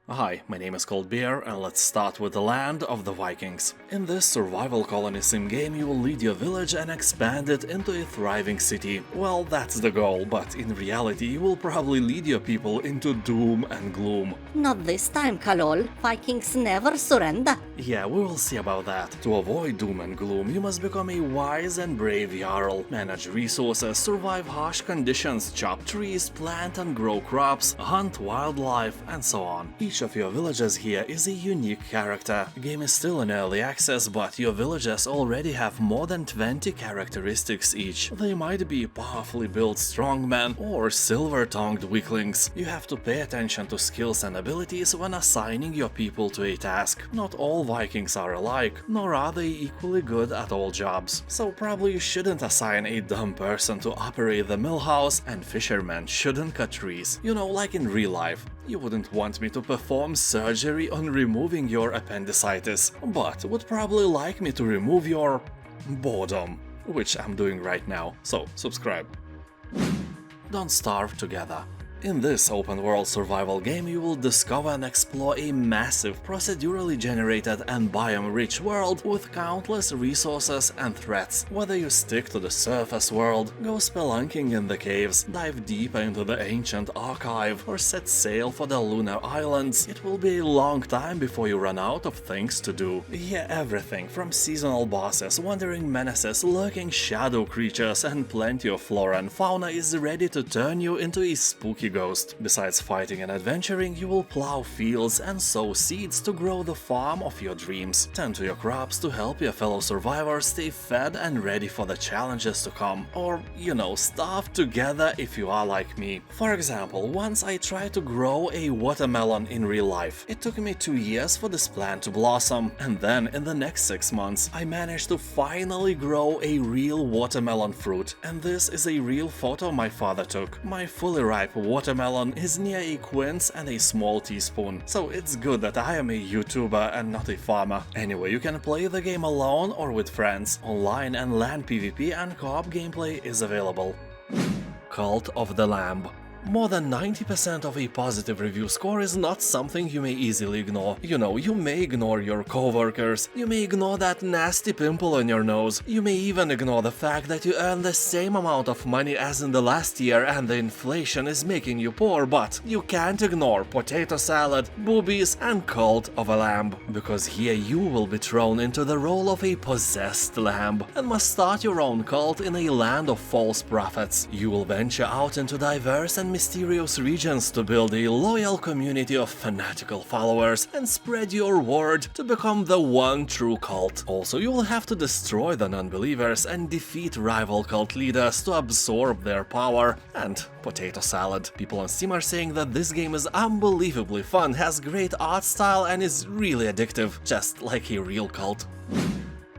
Hi, my name is Cold Beer, and let's start with the land of the Vikings. In this survival colony sim game, you will lead your village and expand it into a thriving city. Well, that's the goal, but in reality, you will probably lead your people into doom and gloom. Not this time, Kalol. Vikings never surrender. Yeah, we will see about that. To avoid doom and gloom, you must become a wise and brave Jarl, manage resources, survive harsh conditions, chop trees, plant and grow crops, hunt wildlife, and so on. Each of your villages here is a unique character. The game is still in early access, but your villages already have more than 20 characteristics each. They might be powerfully built strongmen or silver-tongued weaklings. You have to pay attention to skills and abilities when assigning your people to a task. Not all Vikings are alike, nor are they equally good at all jobs. So probably you shouldn't assign a dumb person to operate the mill house, and fishermen shouldn't cut trees. You know, like in real life. You wouldn't want me to perform surgery on removing your appendicitis, but would probably like me to remove your boredom, which I'm doing right now, so subscribe. Don't starve together. In this open-world survival game, you will discover and explore a massive, procedurally generated and biome-rich world with countless resources and threats. Whether you stick to the surface world, go spelunking in the caves, dive deeper into the ancient archive, or set sail for the lunar islands, it will be a long time before you run out of things to do. Here everything from seasonal bosses, wandering menaces, lurking shadow creatures, and plenty of flora and fauna is ready to turn you into a spooky ghost. Besides fighting and adventuring, you will plow fields and sow seeds to grow the farm of your dreams. Tend to your crops to help your fellow survivors stay fed and ready for the challenges to come. Or, you know, starve together if you are like me. For example, once I tried to grow a watermelon in real life. It took me 2 years for this plant to blossom, and then in the next 6 months I managed to finally grow a real watermelon fruit. And this is a real photo my father took. My fully ripe watermelon is near a quince and a small teaspoon, so it's good that I am a YouTuber and not a farmer. Anyway, you can play the game alone or with friends. Online and LAN PvP and co-op gameplay is available. Cult of the Lamb. More than 90% of a positive review score is not something you may easily ignore. You know, you may ignore your coworkers, you may ignore that nasty pimple on your nose, you may even ignore the fact that you earn the same amount of money as in the last year and the inflation is making you poor, but you can't ignore potato salad, boobies, and cult of a lamb. Because here you will be thrown into the role of a possessed lamb and must start your own cult in a land of false prophets. You will venture out into diverse and mysterious regions to build a loyal community of fanatical followers and spread your word to become the one true cult. Also, you will have to destroy the non-believers and defeat rival cult leaders to absorb their power. And potato salad. People on Steam are saying that this game is unbelievably fun, has great art style, and is really addictive, just like a real cult.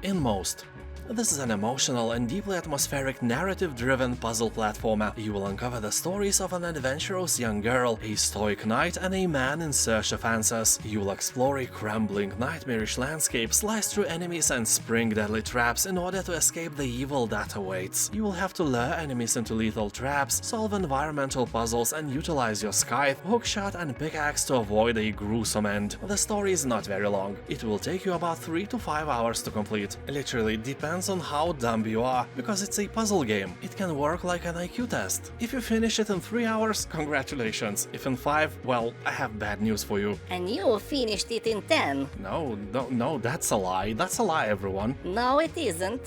INMOST. This is an emotional and deeply atmospheric narrative-driven puzzle platformer. You will uncover the stories of an adventurous young girl, a stoic knight, and a man in search of answers. You will explore a crumbling, nightmarish landscape, slice through enemies and spring deadly traps in order to escape the evil that awaits. You will have to lure enemies into lethal traps, solve environmental puzzles, and utilize your scythe, hookshot, and pickaxe to avoid a gruesome end. The story is not very long. It will take you about 3 to 5 hours to complete. Literally depends on how dumb you are, because it's a puzzle game. It can work like an IQ test. If you finish it in 3 hours, congratulations. If in 5, well, I have bad news for you. And you finished it in 10. No, that's a lie. That's a lie, everyone. No, it isn't.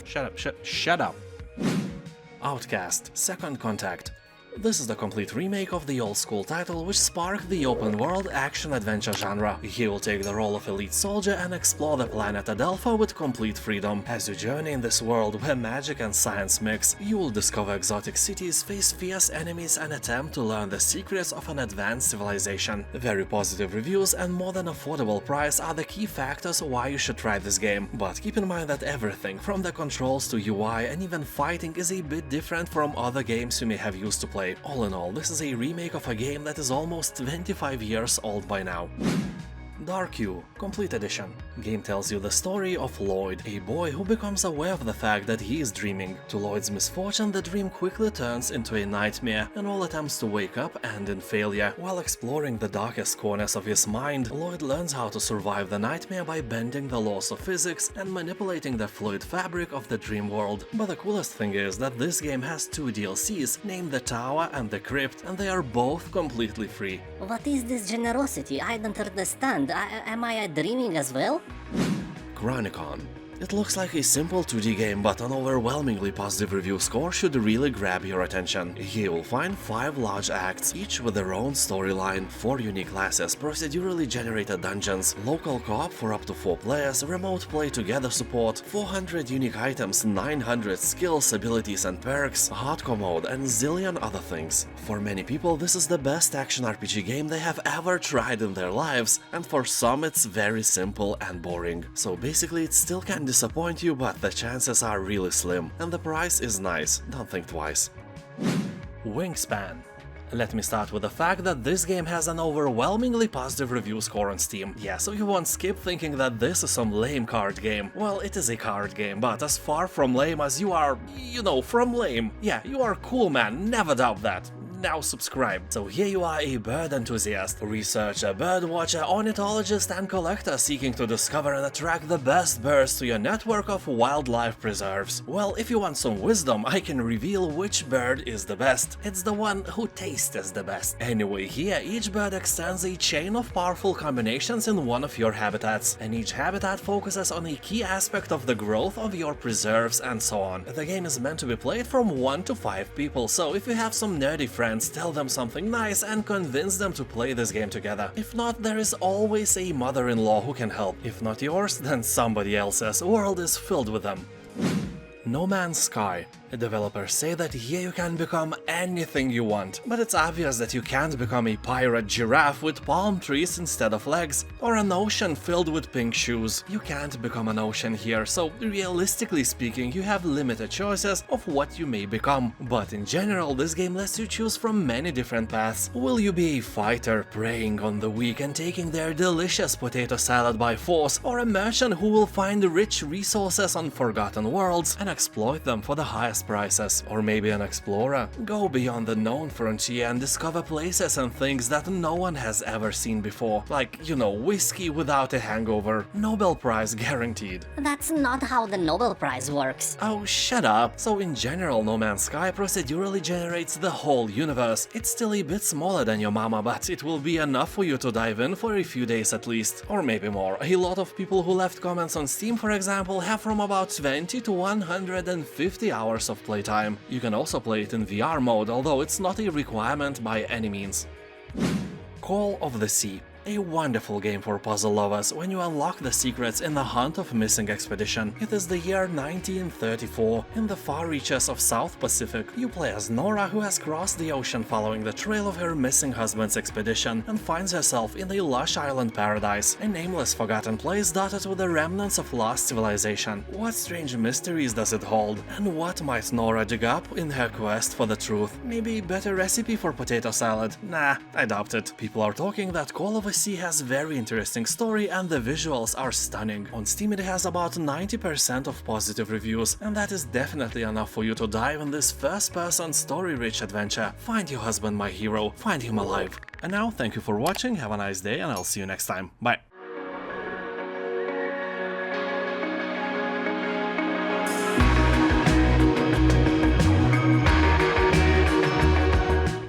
Shut up. Outcast, Second Contact. This is the complete remake of the old-school title which sparked the open-world action-adventure genre. He will take the role of elite soldier and explore the planet Adelpha with complete freedom. As you journey in this world where magic and science mix, you will discover exotic cities, face fierce enemies, and attempt to learn the secrets of an advanced civilization. Very positive reviews and more than affordable price are the key factors why you should try this game. But keep in mind that everything, from the controls to UI and even fighting, is a bit different from other games you may have used to play. All in all, this is a remake of a game that is almost 25 years old by now. DARQ Complete Edition. Game tells you the story of Lloyd, a boy who becomes aware of the fact that he is dreaming. To Lloyd's misfortune, the dream quickly turns into a nightmare, and all attempts to wake up end in failure. While exploring the darkest corners of his mind, Lloyd learns how to survive the nightmare by bending the laws of physics and manipulating the fluid fabric of the dream world. But the coolest thing is that this game has two DLCs, named The Tower and The Crypt, and they are both completely free. What is this generosity? I don't understand. Am I dreaming as well? Chronicon. It looks like a simple 2D game, but an overwhelmingly positive review score should really grab your attention. Here you'll find 5 large acts, each with their own storyline, 4 unique classes, procedurally generated dungeons, local co-op for up to 4 players, remote play together support, 400 unique items, 900 skills, abilities and perks, hardcore mode, and zillion other things. For many people, this is the best action RPG game they have ever tried in their lives, and for some it's very simple and boring. So basically it still can disappoint you, but the chances are really slim, and the price is nice, don't think twice. Wingspan. Let me start with the fact that this game has an overwhelmingly positive review score on Steam. Yeah, so you won't skip thinking that this is some lame card game. Well, it is a card game, but as far from lame as you are, you know, from lame. Yeah, you are cool, man, never doubt that. Now subscribe. So here you are, a bird enthusiast, researcher, bird watcher, ornithologist and collector seeking to discover and attract the best birds to your network of wildlife preserves. Well, if you want some wisdom, I can reveal which bird is the best. It's the one who tastes the best. Anyway, here each bird extends a chain of powerful combinations in one of your habitats, and each habitat focuses on a key aspect of the growth of your preserves and so on. The game is meant to be played from 1 to 5 people, so if you have some nerdy friends, tell them something nice and convince them to play this game together. If not, there is always a mother-in-law who can help. If not yours, then somebody else's. World is filled with them. No Man's Sky. Developers say that here you can become anything you want, but it's obvious that you can't become a pirate giraffe with palm trees instead of legs, or an ocean filled with pink shoes. You can't become an ocean here, so realistically speaking, you have limited choices of what you may become. But in general, this game lets you choose from many different paths. Will you be a fighter preying on the weak and taking their delicious potato salad by force, or a merchant who will find rich resources on forgotten worlds and exploit them for the highest prices? Or maybe an explorer, go beyond the known frontier and discover places and things that no one has ever seen before, like, you know, whiskey without a hangover. Nobel Prize guaranteed. That's not how the Nobel Prize works. Oh, shut up. So in general, No Man's Sky procedurally generates the whole universe. It's still a bit smaller than your mama, but it will be enough for you to dive in for a few days at least, or maybe more. A lot of people who left comments on Steam, for example, have from about 20 to 150 hours of playtime. You can also play it in VR mode, although it's not a requirement by any means. Call of the Sea. A wonderful game for puzzle lovers when you unlock the secrets in the Hunt of Missing Expedition. It is the year 1934. In the far reaches of South Pacific, you play as Nora, who has crossed the ocean following the trail of her missing husband's expedition and finds herself in a lush island paradise, a nameless forgotten place dotted with the remnants of lost civilization. What strange mysteries does it hold? And what might Nora dig up in her quest for the truth? Maybe a better recipe for potato salad? Nah, I doubt it. People are talking that Call of the Sea has very interesting story and the visuals are stunning. On Steam it has about 90% of positive reviews, and that is definitely enough for you to dive in this first-person story-rich adventure. Find your husband, my hero, find him alive. And now, thank you for watching, have a nice day, and I'll see you next time. Bye!